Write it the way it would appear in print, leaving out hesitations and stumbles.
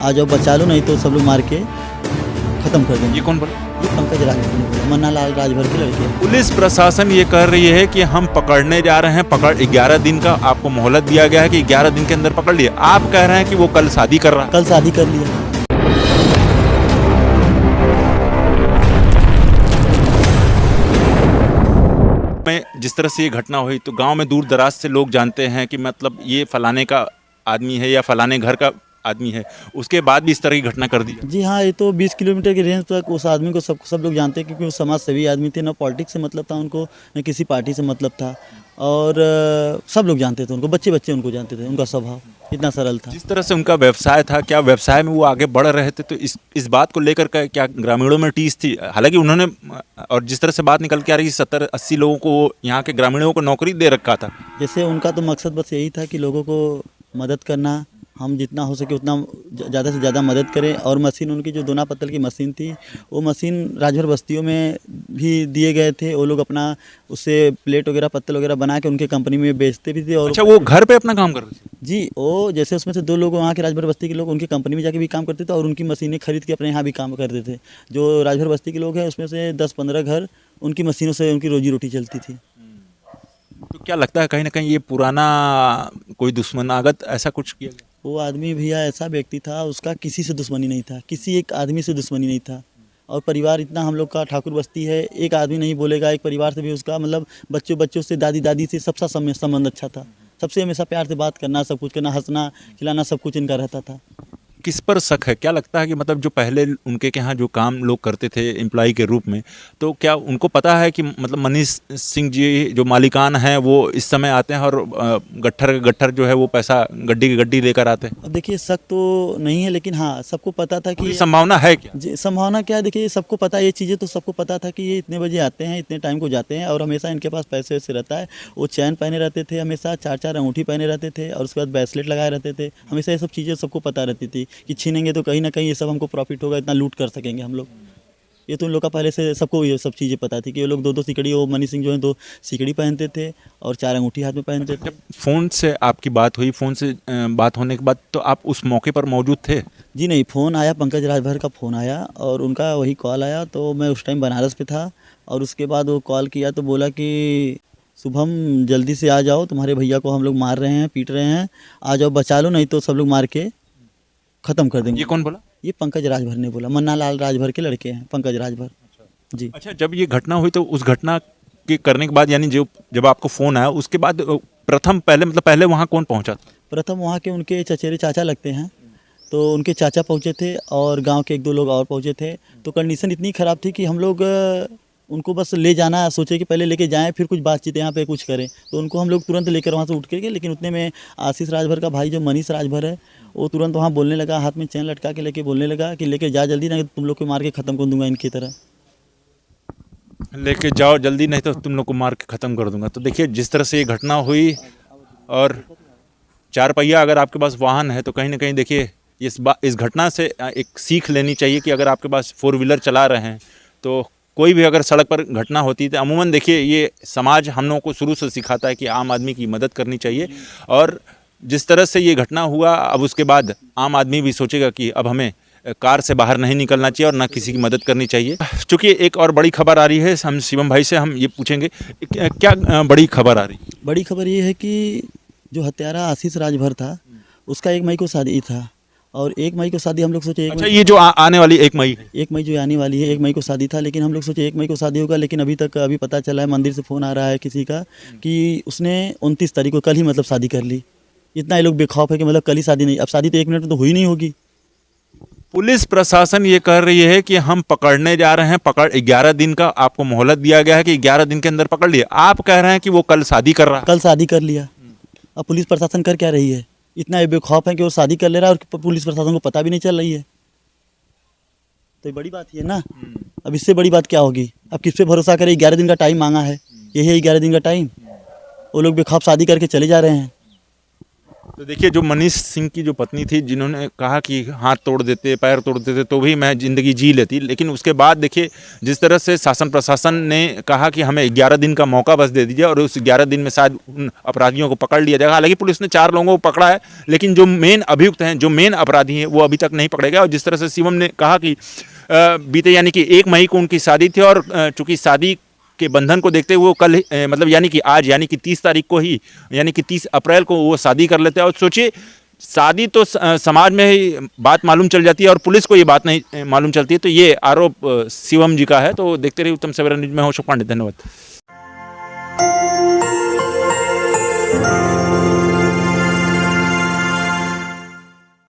आ जाओ बचा लो, नहीं तो सब लोग मार के खत्म कर देंगे। ये कौन बोला? ये पंकज राजभर ने बोला, मन्ना लाल राजभर के लड़के हैं। पुलिस प्रशासन ये कह रही है कि हम पकड़ने जा रहे हैं, 11 दिन का आपको मोहलत दिया गया है कि 11 दिन के अंदर पकड़ लिए। आप कह रहे हैं कि वो कल शादी कर रहा है। कल शादी कर लिया। में जिस तरह से ये घटना हुई तो गांव में दूर दराज से लोग जानते हैं कि मतलब ये फलाने का आदमी है या फलाने घर का आदमी है, उसके बाद भी इस तरह की घटना कर दी। जी हाँ, ये तो 20 किलोमीटर की रेंज तक उस आदमी को सब लोग जानते हैं, क्योंकि वो समाज सेवी आदमी थे। ना पॉलिटिक्स से मतलब था उनको, न किसी पार्टी से मतलब था, और सब लोग जानते थे उनको, बच्चे बच्चे उनको जानते थे। उनका स्वभाव इतना सरल था। जिस तरह से उनका व्यवसाय था, क्या व्यवसाय में वो आगे बढ़ रहे थे, तो इस बात को लेकर क्या ग्रामीणों में टीस थी? हालांकि उन्होंने, और जिस तरह से बात निकल के आ रही, 70-80 लोगों को यहाँ के ग्रामीणों को नौकरी दे रखा था। जैसे उनका तो मकसद बस यही था कि लोगों को मदद करना, हम जितना हो सके उतना ज़्यादा से ज़्यादा मदद करें। और मशीन उनकी जो दोना पत्तल की मशीन थी, वो मशीन राजभर बस्तियों में भी दिए गए थे। वो लोग अपना उससे प्लेट वगैरह पत्तल वगैरह बना के उनके कंपनी में बेचते भी थे। और अच्छा, वो घर पे अपना काम कर रहे थे? जी, वो जैसे उसमें से 2 लोग वहाँ के राजभर बस्ती के लोग उनकी कंपनी में जाके भी काम करते थे, और उनकी मशीनें खरीद के अपने यहाँ भी काम करते थे। जो राजभर बस्ती के लोग हैं उसमें से 10-15 घर उनकी मशीनों से उनकी रोजी रोटी चलती थी। तो क्या लगता है कहीं ना कहीं ये पुराना कोई दुश्मनागत ऐसा कुछ किया गया? वो आदमी भैया ऐसा व्यक्ति था, उसका किसी से दुश्मनी नहीं था, किसी एक आदमी से दुश्मनी नहीं था। और परिवार इतना हम लोग का ठाकुर बस्ती है, एक आदमी नहीं बोलेगा एक परिवार से भी उसका मतलब बच्चों से, दादी दादी से सबका संबंध अच्छा था। सबसे हमेशा प्यार से बात करना, सब कुछ करना, हंसना खिलाना, सब कुछ इनका रहता था। किस पर शक है? क्या लगता है कि मतलब जो पहले उनके के यहाँ जो काम लोग करते थे एम्प्लॉय के रूप में, तो क्या उनको पता है कि मतलब मनीष सिंह जी जो मालिकान हैं वो इस समय आते हैं और गट्ठर जो है वो पैसा गड्डी की गड्डी लेकर आते हैं? अब देखिए, शक तो नहीं है, लेकिन हाँ सबको पता था कि कोई संभावना है क्या? संभावना क्या है, देखिए सबको पता है ये चीज़ें, तो सबको पता था कि ये इतने बजे आते हैं, इतने टाइम को जाते हैं, और हमेशा इनके पास पैसे वैसे रहता है। वो चैन पहने रहते थे, हमेशा 4-4 अंगूठी पहने रहते थे, और उसके बाद ब्रेसलेट लगाए रहते थे। हमेशा ये सब चीज़ें सबको पता रहती थी कि छीनेंगे तो कहीं ना कहीं ये सब हमको प्रॉफिट होगा, इतना लूट कर सकेंगे हम लोग। ये तो उन लोग का पहले से सबको ये सब चीज़ें पता थी कि ये लोग 2-2 सिकड़ी, वो मनी सिंह जो है 2 सिकड़ी पहनते थे और 4 अंगूठी हाथ में पहनते थे। जब फ़ोन से आपकी बात हुई, फ़ोन से बात होने के बाद तो आप उस मौके पर मौजूद थे? जी नहीं, फ़ोन आया, पंकज राजभर का फ़ोन आया और उनका वही कॉल आया, तो मैं उस टाइम बनारस पे था। और उसके बाद वो कॉल किया तो बोला कि शुभम जल्दी से आ जाओ, तुम्हारे भैया को हम लोग मार रहे हैं, पीट रहे हैं, आ जाओ बचा लो, नहीं तो सब लोग मार के ख़त्म कर देंगे। ये कौन बोला? ये पंकज राजभर ने बोला, मन्ना लाल राजभर के लड़के हैं पंकज राजभर। जी। अच्छा, जब ये घटना हुई तो उस घटना के करने के बाद, यानी जो जब आपको फ़ोन आया उसके बाद पहले वहाँ कौन पहुँचा था? प्रथम वहाँ के उनके चचेरे चाचा लगते हैं, तो उनके चाचा पहुँचे थे और गांव के 1-2 लोग और पहुँचे थे। तो कंडीशन इतनी ख़राब थी कि हम लोग उनको बस ले जाना सोचे कि पहले लेके जाएं, फिर कुछ बातचीत यहाँ पे कुछ करें। तो उनको हम लोग तुरंत लेकर वहाँ से उठ के गए, लेकिन उतने में आशीष राजभर का भाई जो मनीष राजभर है, वो तुरंत वहाँ बोलने लगा, हाथ में चैन लटका के लेके बोलने लगा कि लेके जा जल्दी, नहीं तो तुम लोग को मार के ख़त्म कर दूंगा इनकी तरह। लेके जाओ जल्दी, नहीं तो तुम लोग को मार के ख़त्म कर दूंगा। तो देखिए, जिस तरह से ये घटना हुई, और 4 पहिया अगर आपके पास वाहन है तो कहीं ना कहीं देखिए इस घटना से एक सीख लेनी चाहिए कि अगर आपके पास 4 व्हीलर चला रहे हैं तो कोई भी अगर सड़क पर घटना होती है तो अमूमन देखिए ये समाज हम लोगों को शुरू से सिखाता है कि आम आदमी की मदद करनी चाहिए। और जिस तरह से ये घटना हुआ, अब उसके बाद आम आदमी भी सोचेगा कि अब हमें कार से बाहर नहीं निकलना चाहिए और ना किसी की मदद करनी चाहिए। चूँकि एक और बड़ी खबर आ रही है, हम शिवम भाई से हम ये पूछेंगे क्या बड़ी खबर आ रही है? बड़ी खबर ये है कि जो हत्यारा आशीष राजभर था, उसका 1 मई को शादी था, और 1 मई को शादी हम लोग सोचे अच्छा, ये जो आने वाली 1 मई है? 1 मई जो आने वाली है, 1 मई को शादी था, लेकिन हम लोग सोचे 1 मई को शादी होगा, लेकिन अभी पता चला है, मंदिर से फ़ोन आ रहा है किसी का कि उसने 29 तारीख को, कल ही मतलब शादी कर ली। इतना ये लोग बेखौफ है कि मतलब कल ही शादी नहीं, अब शादी तो 1 मिनट में तो हुई नहीं होगी। पुलिस प्रशासन ये कह रही है कि हम पकड़ने जा रहे हैं, 11 दिन का आपको मोहलत दिया गया है कि 11 दिन के अंदर पकड़ लिए। आप कह रहे हैं कि वो कल शादी कर रहा है। कल शादी कर लिया। अब पुलिस प्रशासन कर क्या रही है? इतना बेखौफ है कि वो शादी कर ले रहा है और पुलिस प्रशासन को पता भी नहीं चल रही है। तो ये बड़ी बात ही है ना। अब इससे बड़ी बात क्या होगी? अब किस पे भरोसा करें? 11 दिन का टाइम मांगा है, यही है 11 दिन का टाइम। वो लोग बेखौफ शादी करके चले जा रहे हैं। तो देखिए, जो मनीष सिंह की जो पत्नी थी, जिन्होंने कहा कि हाथ तोड़ देते, पैर तोड़ देते तो भी मैं ज़िंदगी जी लेती, लेकिन उसके बाद देखिए जिस तरह से शासन प्रशासन ने कहा कि हमें 11 दिन का मौका बस दे दीजिए और उस 11 दिन में शायद उन अपराधियों को पकड़ लिया जाएगा। हालांकि पुलिस ने 4 लोगों को पकड़ा है, लेकिन जो मेन अभियुक्त हैं, जो मेन अपराधी हैं, वो अभी तक नहीं पकड़े गए। और जिस तरह से शिवम ने कहा कि बीते यानी कि 1 मई को उनकी शादी थी और चूंकि शादी के बंधन को देखते हुए वो कल मतलब यानी कि आज यानी कि 30 तारीख को ही यानी कि 30 अप्रैल को वो शादी कर लेते हैं। और सोचिए, शादी तो समाज में ही बात मालूम चल जाती है और पुलिस को ये बात नहीं मालूम चलती है। तो ये आरोप शिवम जी का है। तो देखते रहिए उत्तम सवेरा न्यूज में, हूं अशोक पांडे, धन्यवाद।